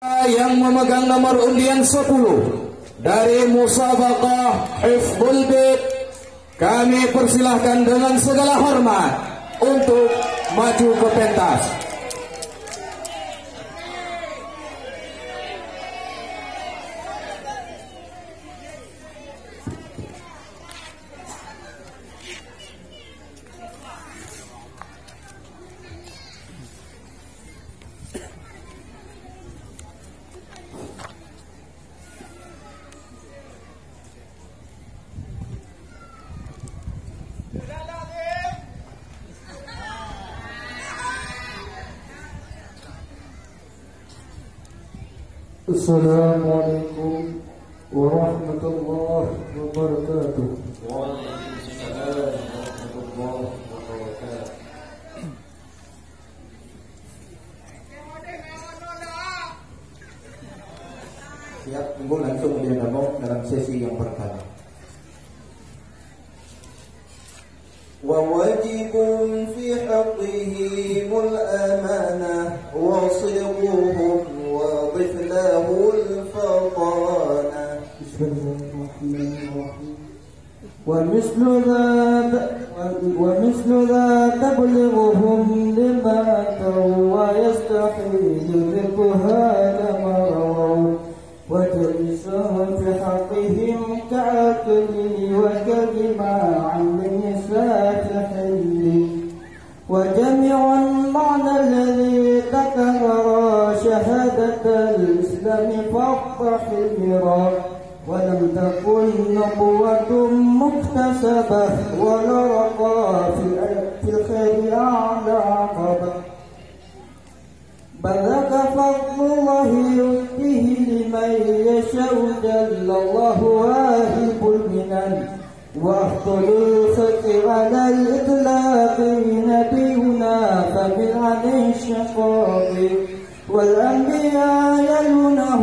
Yang memegang nomor undian 10 dari Musabaqah Hifdhul kami persilahkan dengan segala hormat untuk maju ke pentas. Assalamualaikum warahmatullahi wabarakatuh. Waalaikumsalam warahmatullahi wabarakatuh. Siap, tunggu langsung dia ngomong dalam sesi yang pertama. وواجب في حقهم الأمانة وصيغهم واضف له الفطانة. بسم الله الرحمن الرحيم. ومثل ذا تبلغهم لما أتوا ويستحيل ذكرها لما رووا وتلسهم في حقهم كعقل وكلمة عن النساء تحل وجميع المعنى الذي تكرر شهادة الإسلام فاطحمرا ولم تكن نبوة مكتسبة ولا رقى في الخير أعلى عقبة بل ذاك فضل الله يؤتيه لمن يشاء جل الله واهب المنن وأفضل الخلق على الإطلاق نبينا فبالعن الشقاق والأنبياء يلونه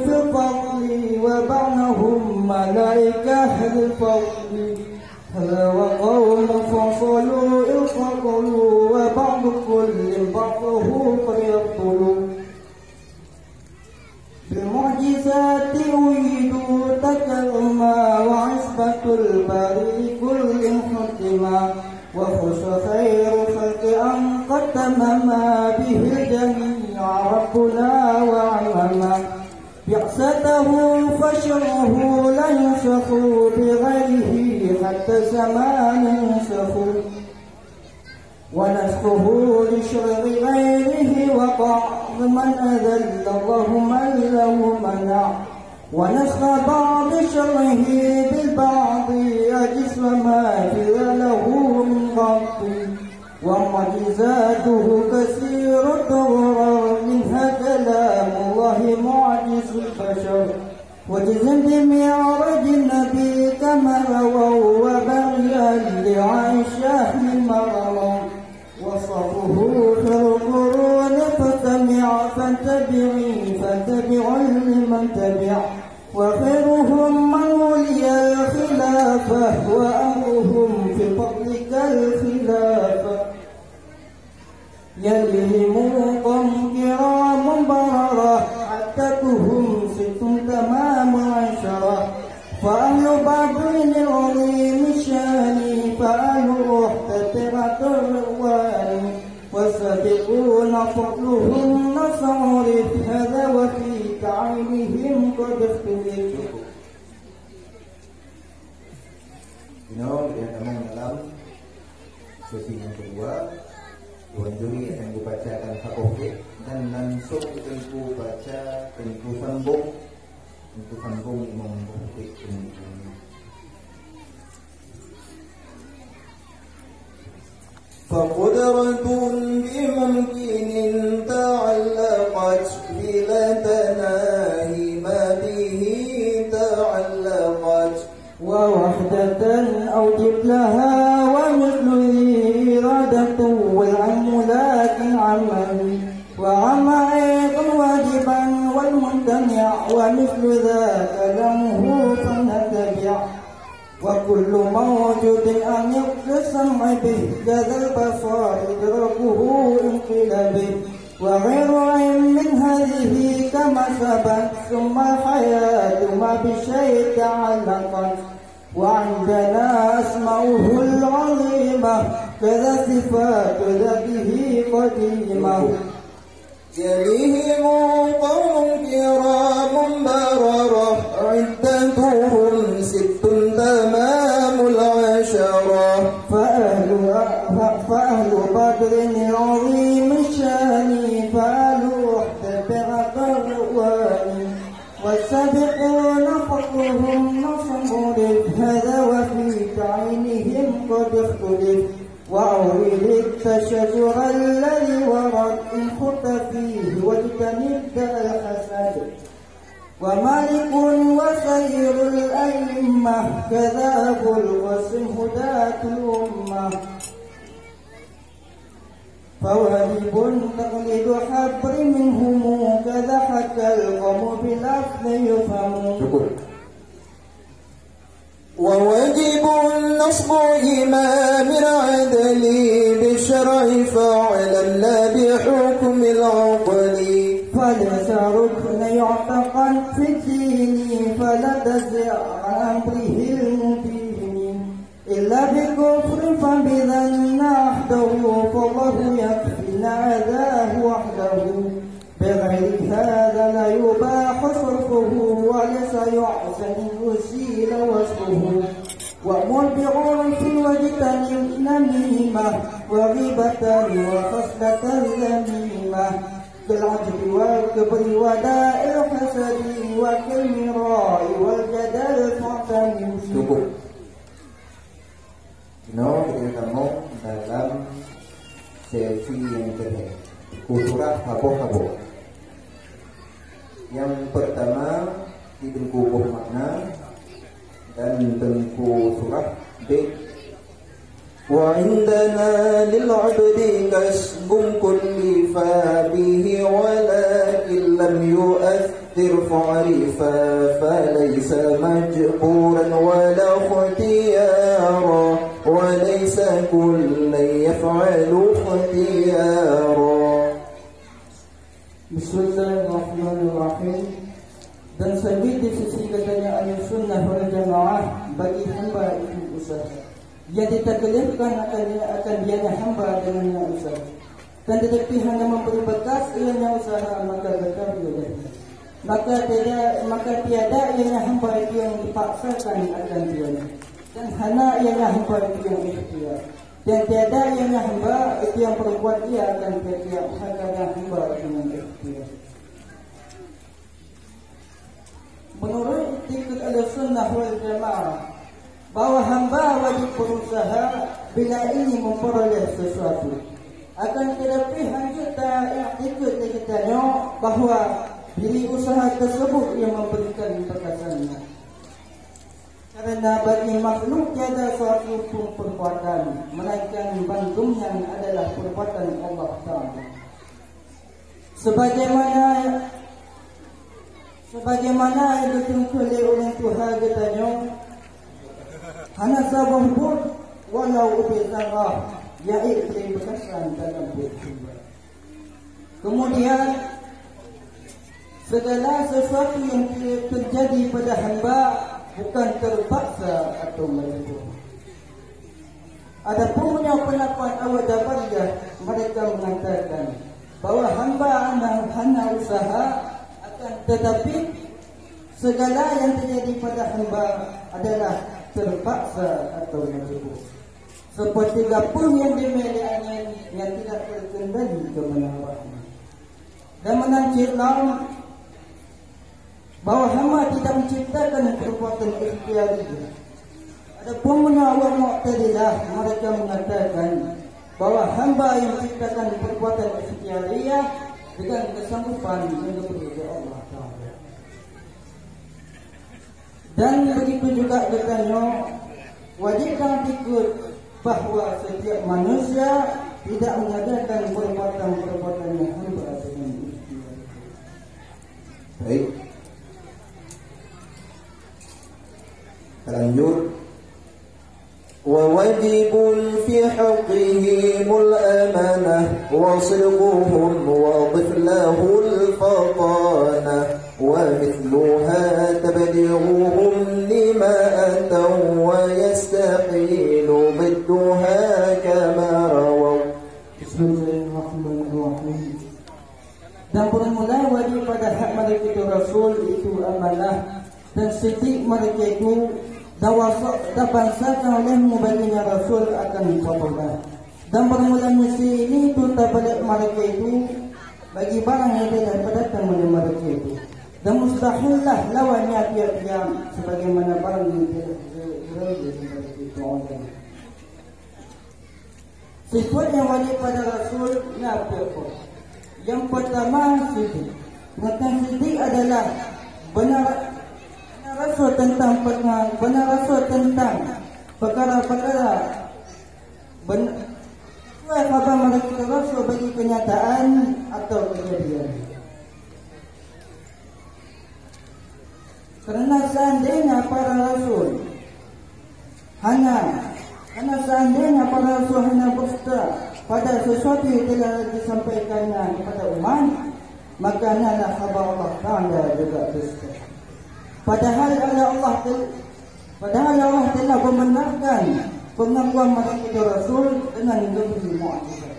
في الفضل وبعدهم ملائكة الفضل هذا وقوم فصلوا الفضلوا وبعض كل بعضه قد يبطل بالمعجزات أيدوا تكرما وعصبة الباري كل حكما وخص خير خلق أن قد تمما به الجميع ربنا وعمما بعثته فشره لا ينسخ بغيره حتى زمان ينسخ ونسخه لشرع غيره وقع من أذل الله من له منع ونسخ بعض شرعه بالبعض أجس وما في له من غط ومعجزاته كثير تغرر منها كلام الله معجز البشر وجزم بمعرج النبي كما رووا وبغيا لعائشة من مروا وصفه في القرون فاتبعوا لمن تبع وخيرهم من ولي الخلافة وأمرهم في فضلك الخلافة يليهم قوم كرام بررة عدتهم 6 تمام 10 فأهل بدر عظيم الشان فأهل أحد 9 الرضوان والسابقون فضلهم نصعرف هذا وفي تعينهم قد اختلف. Yang memang dalam sesi yang kedua Tuan Juri akan dibacakan Fatihah dan langsung tentu baca tentu sambung Imam Bukhari ini. فقدرة بممكن تعلقت بلا تناهي ما به تعلقت ووحدة أوجب لها ومثل إرادة والعلم لكن عمل وعم أيضا واجبا والممتنع ومثل ذاك لمه فلنتبع وكل موجود أن يقص السمع به جذا البصر إدراكه انقلابه وغير من هذه كما سبق ثم الحياة ما بشيء تعلقت وعندنا أسماؤه العظيمة كذا صفات ذاته قديمة يليهم قوم كرام بررة عدتهم 6 تمام العشرة فأهل بدر عظيم الشان فأهل وحدة الرضوان والسابقون فضلهم نصب هذا وفي عينهم قد اختلف وأورد التشجر الذي ورد إن خط فيه واجتنب الحسد ومالك وسير الأئمة كذا أبو القاسم هداة الأمة فواجب تقليد حبر منهم كذا حتى القوم بالأصل يفهم وواجب نصب إمام العدل بالشرع فعلا لا بحكم العقل فليس ركن يعتقد في الدين فلا تزع عن أمره المبين إلا بكفر فبذا نحده فالله يكفينا أذاه وحده بغير هذا لا يباح صرفه وليس يحسن يسيل وصفه وأمر بعرف واجتنب نميمة وغيبة وخصلة ذميمة كالعجب والكبر وداء الحسد وكالمراء والجدل فاعتمد. Cukup. Kita ketemu dalam sesi yang kedua. Surah habo-habo. Yang pertama di tengku makna dan tengku surah B. Wa indana lil 'abdi kasbun kulli fa bihi walakin lam yu'athir fa'rifa falaysa majburan wala ikhtiyara walaysa kullan yaf'alu ikhtiyara. Bismillahirrahmanirrahim. Dan sendiri di sisi katanya ahli sunnah wal jamaah bagi hamba itu usaha yang ditaklifkan akan dianya hamba dengan usaha dan tetapi hanya memberi bekas ianya usaha maka betul boleh maka tiada ianya hamba itu yang dipaksakan akan dianya dan hanya ianya hamba itu yang ikhtiar dan tiada ianya hamba itu yang berbuat dia akan tiada hamba dengan ikhtiar. Menurut ikut al-sunnah wal jamaah bahwa hamba wajib berusaha bila ingin memperoleh sesuatu. Akan tetapi hanya ikut kita bahwa diri usaha tersebut yang memberikan bekasannya. Karena bagi makhluk tiada suatu pun perbuatan melainkan bantunya adalah perbuatan Allah Ta'ala. Sebagaimana yang ditentukan oleh Tuhan katanya, hana sabah pun walau ubi zarah yaitu bekasan dalam hidupnya. Kemudian segala sesuatu yang terjadi pada hamba bukan terpaksa atau melakukan. Adapun pendapat Al-Jabariyah, mereka mengatakan bahwa hamba hanya usaha akan tetapi segala yang terjadi pada hamba adalah terpaksa atau melakukan. Seperti gapun yang dimiliki angin yang tidak terkendali kemenangannya. Dan menanjirlah bahwa hamba tidak menciptakan perbuatan ikhtiariyah. Adapun menawar Mu'tazilah, mereka mengatakan bahwa hamba yang menciptakan perbuatan ikhtiariyah dengan kesanggupan yang diberi Allah Ta'ala. Dan begitu juga katanya wajib ikut bahwa setiap manusia tidak mengadakan perbuatan-perbuatan yang hamba dengan ikhtiar. Baik. Lanjut وواجب في حقهم الأمانة وصلهم وضف له الفطانة ومثلها تبلغهم لما أتوا ويستحيل ضدها كما رووا. Bismillahirrahmanirrahim. Dan bermula wajib pada hak mereka itu Rasul itu amanah, dan setiap mereka itu dan bangsakan olehmu baginya Rasul akan dipotongkan. Dan bermula misi ini itu tak balik mereka itu bagi barang yang tidak datang oleh mereka itu. Dan mustahillah lawannya tiap-tiap sebagaimana barang yang tidak dipotongkan. Sifat yang wajib pada Rasul apa? Yang pertama sidik. Tentang sidik adalah benar Rasul tentang perkara-perkara sesuai khabar mereka Rasul bagi kenyataan atau kejadian. Kerana seandainya para Rasul hanya berdusta pada sesuatu yang telah disampaikannya kepada umat, maka adalah khabar Allah Taala juga dusta. Padahal Allah telah membenarkan pengakuan mereka Rasul dengan lebih mukjizat.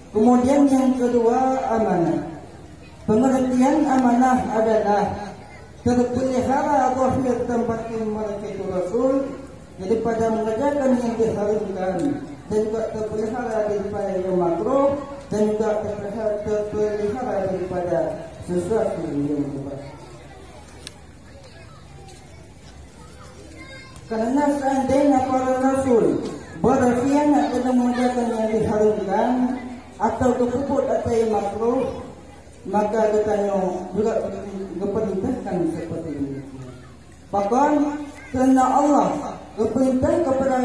Kemudian yang kedua, amanah. Pengertian amanah adalah terpelihara zahir tempat mereka itu Rasul daripada mengerjakan yang diharamkan, dan juga terpelihara daripada yang makruh, dan juga terpelihara daripada sesuatu yang mubah. Kerana seandainya para Rasul berkhianat dalam mengerjakan yang diharamkan atau kepuput atau yang makruh, maka katanya juga diperintahkan seperti ini. Bahkan kerana Allah berperintah kepada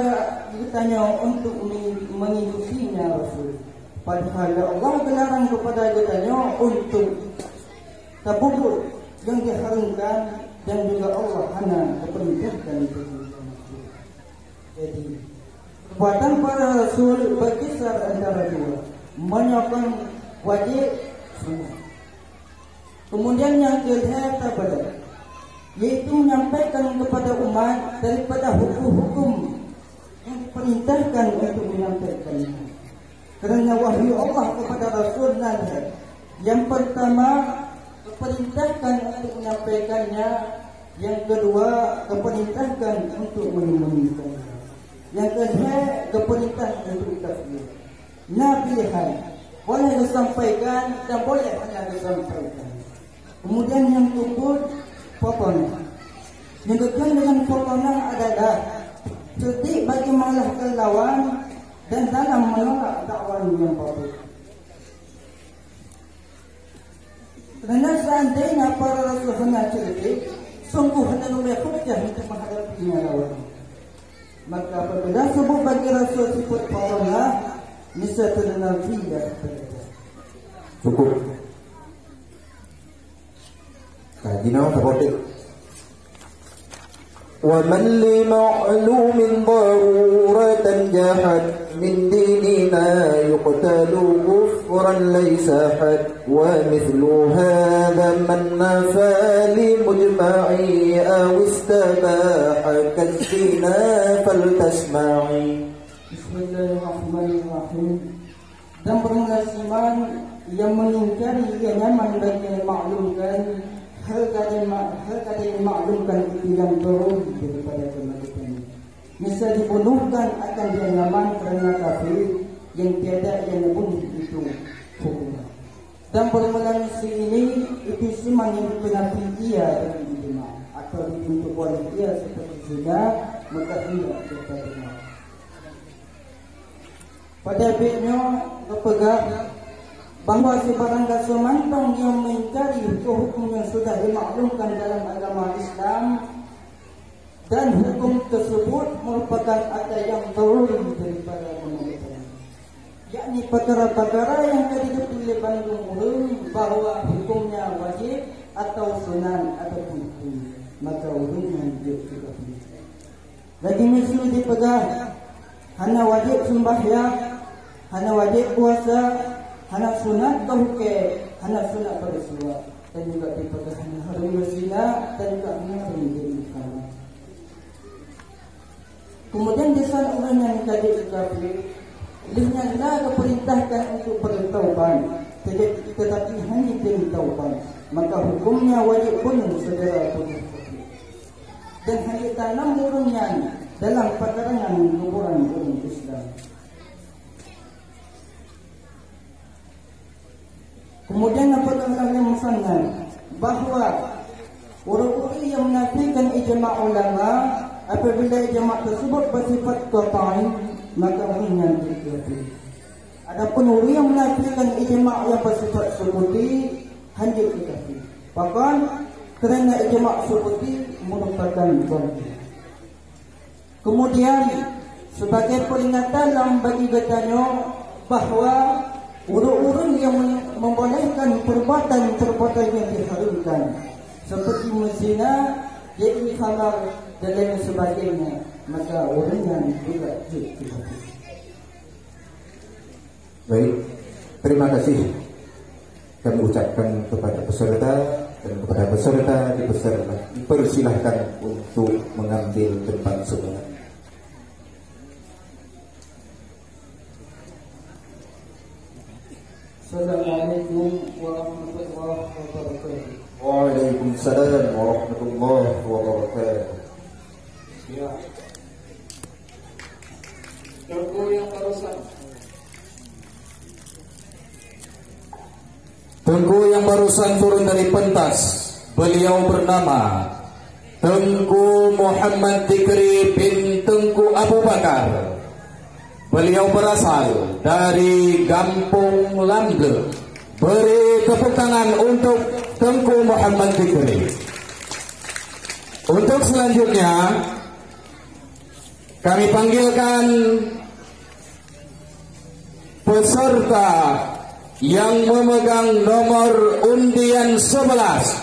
katanya untuk mengikutinya Rasul, padahal Allah melarang kepada katanya untuk kepuput yang diharamkan, dan juga Allah hanya berperintahkan itu. Jadi perbuatan para Rasul berkisar antara dua, menyokong wajib sunnah. Kemudian yang kedua tabada, yaitu menyampaikan kepada umat daripada hukum-hukum yang diperintahkan untuk menyampaikannya. Kerana wahyu Allah kepada Rasul nanti, yang pertama diperintahkan untuk menyampaikannya, yang kedua diperintahkan untuk menyembunyikannya, yang ketiga diperintahkan untuk tasbih. Nah, pilihan boleh disampaikan dan boleh hanya disampaikan. Kemudian yang keempat, potongan. Yang kedua dengan potongan adalah cerdik bagi mengalahkan lawan dan dalam menolak dakwaan yang batil. Kerana seandainya para Rasul hanya cerdik, sungguh hendak oleh hujah untuk menghadapinya lawan. Maka apabila sebut bagi Rasul sifat potongan, bisa terdengar tidak berbeda. Cukup. Dinau terpotik. ومن لمعلوم ضرورة جحد من ديننا يقتل كفرا ليس حد ومثل هذا من نفى لمجمعي أو استباح كالزنا فلتسمعي. Bismillahirrahmanirrahim. Dan bermulasiman yang mengingkari yang nyaman bagi yang maklumkan hal kada yang maklumkan itu yang turun daripada kematian. Misal dibunuhkan akan dia nyaman kerana kafir yang tiada yang membunuh itu hukumnya. Dan bermula misi ini itu siman yang dipenapi ia dengan ijma atau dituntut oleh ia seperti zina, maka ia terima. Pada baiknya berpegang bahawa sebarang semantong yang mengingkari hukum yang sudah dimaklumkan dalam agama Islam, dan hukum tersebut merupakan ada yang turun daripada agama, yakni perkara-perkara yang tadi dipilih Bandung ulun bahawa hukumnya wajib atau sunan ataupun hukum, maka ulunnya dia juga bisa. Lagi mesti dipegang hana wajib sembahyang, hana wajib puasa, hana sunat tauhid, hana sunat bersuara, dan juga dipegang hana haram berzina, dan juga hana menjadi haram. Kemudian di sana orang yang kafir kafir, lihatnya keperintahkan untuk bertaubat, tetapi hanya bertaubat, maka hukumnya wajib bunuh saudara tubuh. Dan hanya tanam murungnya dalam pekarangan kuburan umat Islam. Kemudian apabila yang musannan bahawa orang-orang yang menafikan ijma' ulama, apabila ijma' tersebut bersifat qat'i, maka orangnya dikafir. Adapun orang yang menafikan ijma' yang bersifat subuti, hanya dikafir. Bahkan kerana ijma' subuti merupakan wajib. Kemudian sebagai peringatan bagi katanya bahawa orang-orang yang membolehkan perbuatan-perbuatan yang diharamkan seperti menzina, jadi halal dan lain sebagainya, maka orangnya juga dikafir. Baik, terima kasih kami ucapkan kepada peserta, dan kepada peserta dipersilahkan untuk mengambil tempat semula. Assalamualaikum warahmatullahi wabarakatuh. Waalaikumsalam warahmatullahi wabarakatuh. Ya. Tengku yang barusan. Tengku yang barusan turun dari pentas. Beliau bernama Tengku Muhammad Zikri bin Tengku Abu Bakar. Beliau berasal dari Gp.Lambleut. Beri tepuk tangan untuk Tengku Muhammad Zikri. Untuk selanjutnya kami panggilkan peserta yang memegang nomor undian 11.